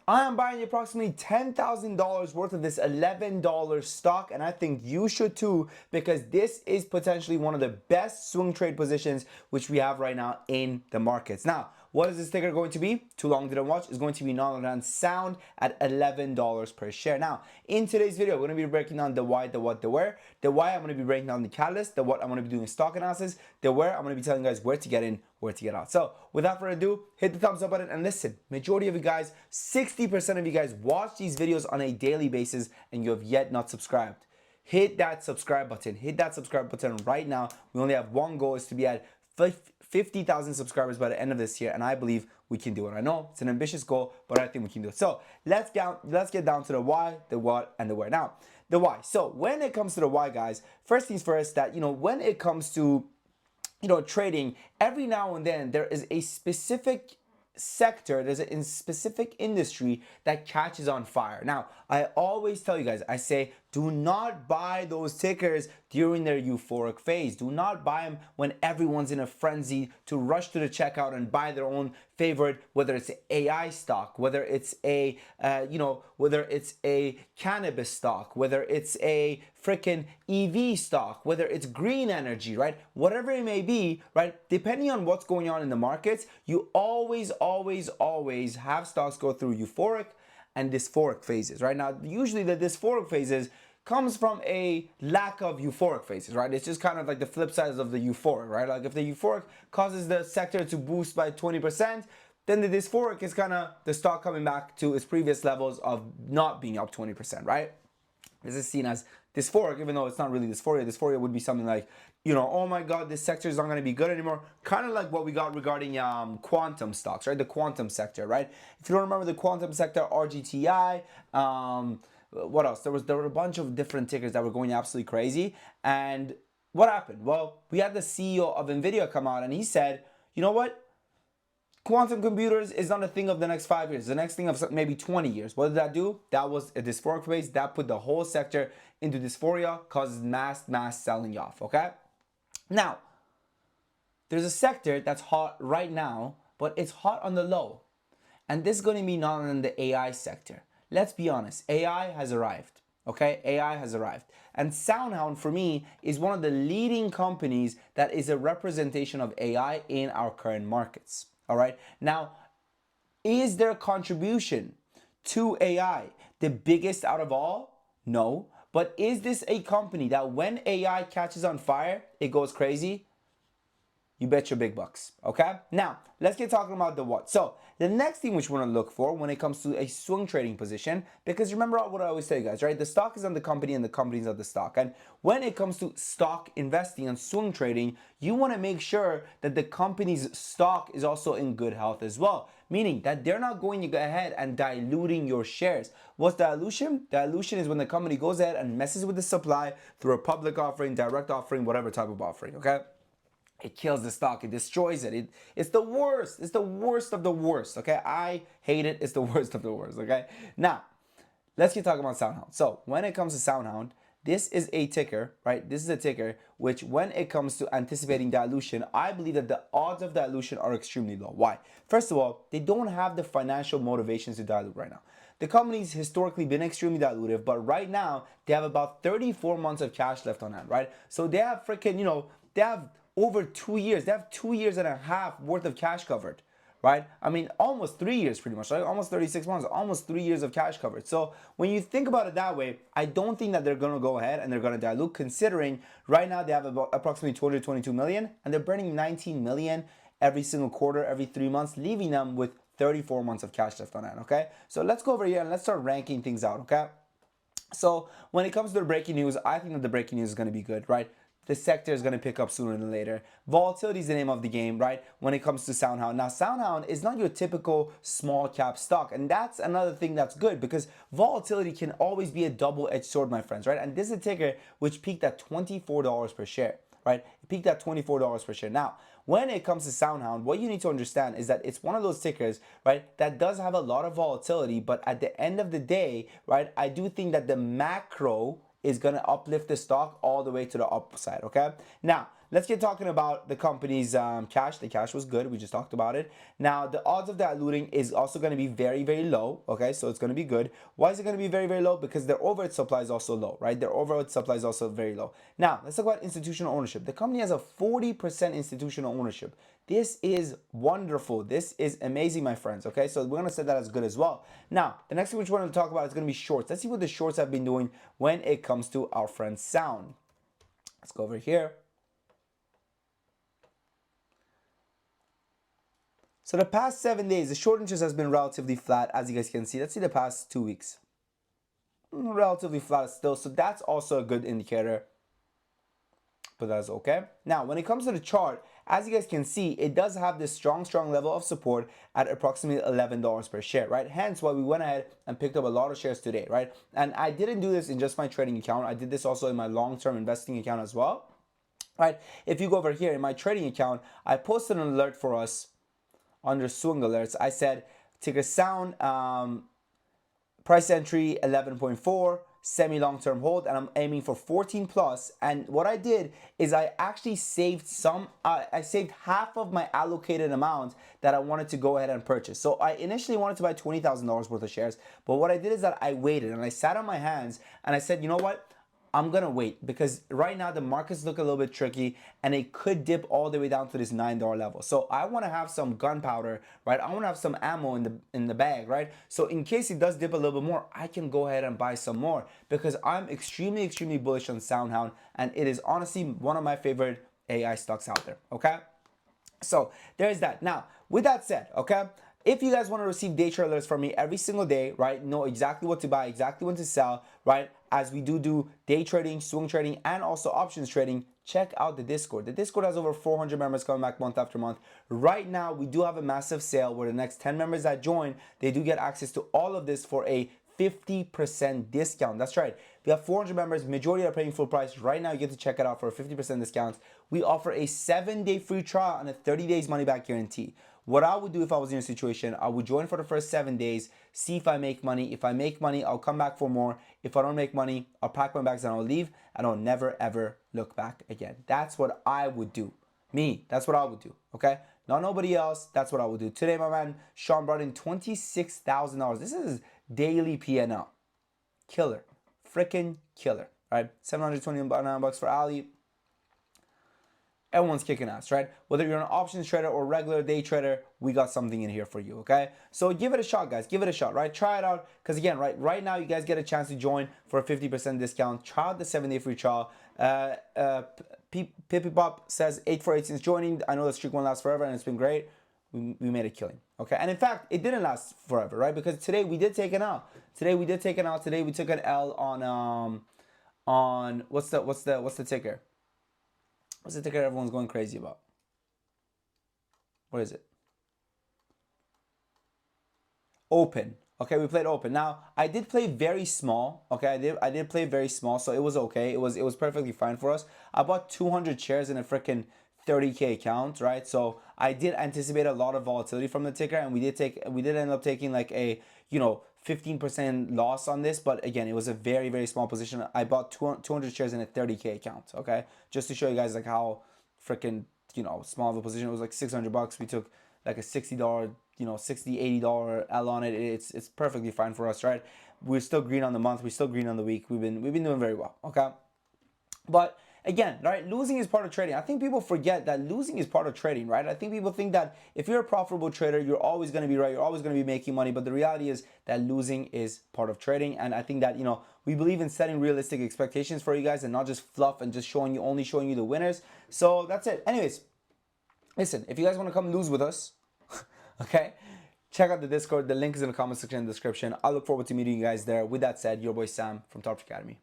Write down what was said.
I am buying approximately $10,000 worth of this $11 stock, and I think you should too, because this is potentially one of the best swing trade positions which we have right now in the markets. Now, what is this ticker going to be? Too long didn't watch. It's going to be none other than SOUN at $11 per share. Now, in today's video, we're going to be breaking down the why, the what, the where. The why, I'm going to be breaking down the catalyst. The what, I'm going to be doing stock analysis. The where, I'm going to be telling you guys where to get in, where to get out. So, without further ado, hit the thumbs up button and listen. Majority of you guys, 60% of you guys watch these videos on a daily basis and you have yet not subscribed. Hit that subscribe button. Hit that subscribe button right now. We only have one goal, is to be at 50,000 subscribers by the end of this year, and I believe we can do it. I know it's an ambitious goal, but I think we can do it. So let's get down to the why, the what, and the where. Now, the why. So when it comes to the why, guys, first things first, that when it comes to trading, every now and then there is a specific sector, there's a specific industry that catches on fire. Now, I always tell you guys, I say, do not buy those tickers during their euphoric phase. Do not buy them when everyone's in a frenzy to rush to the checkout and buy their own favorite, whether it's an AI stock, whether it's a, whether it's a cannabis stock, whether it's a freaking EV stock, whether it's green energy, right? Whatever it may be, right? Depending on what's going on in the markets, you always have stocks go through euphoric and dysphoric phases, right? Now, usually the dysphoric phases comes from a lack of euphoric phases, right? It's just kind of like the flip sides of the euphoric, right? Like if the euphoric causes the sector to boost by 20%, then the dysphoric is kind of the stock coming back to its previous levels of not being up 20%, right? This is seen as dysphoric, even though it's not really dysphoria. Dysphoria would be something like, oh my God, this sector is not going to be good anymore. Kind of like what we got regarding quantum stocks, right? The quantum sector, right? If you don't remember the quantum sector, RGTI, what else? There were a bunch of different tickers that were going absolutely crazy. And what happened? Well, we had the CEO of NVIDIA come out and he said, you know what? Quantum computers is not a thing of the next 5 years, the next thing of maybe 20 years. What did that do? That was a dysphoric phase. That put the whole sector into dysphoria, causes mass selling off, okay? Now, there's a sector that's hot right now, but it's hot on the low. And this is going to be none other than the AI sector. Let's be honest, AI has arrived, okay? AI has arrived. And SoundHound, for me, is one of the leading companies that is a representation of AI in our current markets, all right? Now, is their contribution to AI the biggest out of all? No. But is this a company that when AI catches on fire, it goes crazy? You bet your big bucks, okay? Now, let's get talking about the what. So, the next thing which we want to look for when it comes to a swing trading position, because remember what I always tell you guys, right? The stock is on the company and the company is on the stock. And when it comes to stock investing and swing trading, you want to make sure that the company's stock is also in good health as well. Meaning that they're not going to go ahead and diluting your shares. What's dilution? Dilution is when the company goes ahead and messes with the supply through a public offering, direct offering, whatever type of offering, okay? It kills the stock. It destroys it. It's the worst. It's the worst of the worst, okay? I hate it. It's the worst of the worst, okay? Now, let's keep talking about SoundHound. So, when it comes to SoundHound, this is a ticker, right? This is a ticker which, when it comes to anticipating dilution, I believe that the odds of dilution are extremely low. Why? First of all, they don't have the financial motivations to dilute right now. The company's historically been extremely dilutive, but right now, they have about 34 months of cash left on hand, right? So, they have freaking, they have over 2 years. They have 2 years and a half worth of cash covered, right? I mean, almost 3 years pretty much, right? Almost 36 months, almost 3 years of cash covered. So when you think about it that way, I don't think that they're going to go ahead and they're going to dilute, considering right now they have about approximately 222 million and they're burning 19 million every single quarter, every 3 months, leaving them with 34 months of cash left on hand, okay? So let's go over here and let's start ranking things out, okay? So when it comes to the breaking news, I think that the breaking news is going to be good, right? The sector is going to pick up sooner than later. Volatility is the name of the game, right? When it comes to SoundHound. Now, SoundHound is not your typical small cap stock. And that's another thing that's good, because volatility can always be a double-edged sword, my friends, right? And this is a ticker which peaked at $24 per share, right? It peaked at $24 per share. Now, when it comes to SoundHound, what you need to understand is that it's one of those tickers, right, that does have a lot of volatility, but at the end of the day, right, I do think that the macro is going to uplift the stock all the way to the upside, okay? Now, let's get talking about the company's cash. The cash was good. We just talked about it. Now, the odds of diluting is also going to be very, very low. Okay, so it's going to be good. Why is it going to be very, very low? Because their overhead supply is also low, right? Their overhead supply is also very low. Now, let's talk about institutional ownership. The company has a 40% institutional ownership. This is wonderful. This is amazing, my friends. Okay, so we're going to set that as good as well. Now, the next thing which we're going to talk about is going to be shorts. Let's see what the shorts have been doing when it comes to our friend SOUN. Let's go over here. So the past 7 days, the short interest has been relatively flat, as you guys can see. Let's see the past 2 weeks. Relatively flat still, so that's also a good indicator. But that's okay. Now, when it comes to the chart, as you guys can see, it does have this strong level of support at approximately $11 per share, right? Hence why we went ahead and picked up a lot of shares today, right? And I didn't do this in just my trading account. I did this also in my long-term investing account as well, right? If you go over here in my trading account, I posted an alert for us under swing alerts. I said, ticker SOUN, price entry 11.4, semi long-term hold, and I'm aiming for 14 plus. And what I did is I actually saved I saved half of my allocated amount that I wanted to go ahead and purchase. So I initially wanted to buy $20,000 worth of shares, but what I did is that I waited and I sat on my hands and I said, you know what? I'm gonna wait, because right now the markets look a little bit tricky and it could dip all the way down to this $9 level. So I want to have some gunpowder, right? I want to have some ammo in the bag, right? So in case it does dip a little bit more, I can go ahead and buy some more, because I'm extremely bullish on SoundHound, and it is honestly one of my favorite AI stocks out there. Okay, so there's that. Now, with that said, okay, if you guys want to receive day trade alerts from me every single day, right, know exactly what to buy, exactly when to sell, right, as we do day trading, swing trading, and also options trading, check out the Discord. The Discord has over 400 members coming back month after month. Right now, we do have a massive sale where the next 10 members that join, they do get access to all of this for a 50% discount. That's right. We have 400 members. Majority are paying full price. Right now, you get to check it out for a 50% discount. We offer a 7-day free trial and a 30 days money back guarantee. What I would do if I was in your situation, I would join for the first 7 days, see if I make money. If I make money, I'll come back for more. If I don't make money, I'll pack my bags and I'll leave, and I'll never ever look back again. That's what I would do. Me, that's what I would do, okay? Not nobody else, that's what I would do. Today, my man, Sean brought in $26,000. This is daily PNL. Killer, freaking killer, right? $729 for Ali. Everyone's kicking ass, right? Whether you're an options trader or regular day trader, we got something in here for you, okay? So give it a shot, guys. Give it a shot, right? Try it out, because again, right now you guys get a chance to join for a 50% discount. Try out the 7-day free trial. Pippy Pop says 848 since joining. I know the streak won't last forever, and it's been great. We made a killing, okay? And in fact, it didn't last forever, right? Because today we did take an L. Today we took an L on what's the ticker? What's the ticker everyone's going crazy about? What is it? Open. Okay, we played open. Now, I did play very small. Okay, I did play very small, so it was okay. It was perfectly fine for us. I bought 200 shares in a freaking 30K account, right? So I did anticipate a lot of volatility from the ticker, and we did end up taking like a 15% loss on this, but again, it was a very small position. I bought 200 shares in a 30K account, okay? Just to show you guys like how freaking, small of a position. It was like $600. We took like a $60, $60, $80 L on it. It's perfectly fine for us, right? We're still green on the month. We're still green on the week. We've been doing very well, okay? But again, right, losing is part of trading. I think people forget that losing is part of trading, right? I think people think that if you're a profitable trader, you're always going to be right, you're always going to be making money, but the reality is that losing is part of trading. And I think that, we believe in setting realistic expectations for you guys and not just fluff and just only showing you the winners. So that's it. Anyways, listen, if you guys want to come lose with us, okay, check out the Discord. The link is in the comment section and description. I look forward to meeting you guys there. With that said, your boy Sam from Top Academy.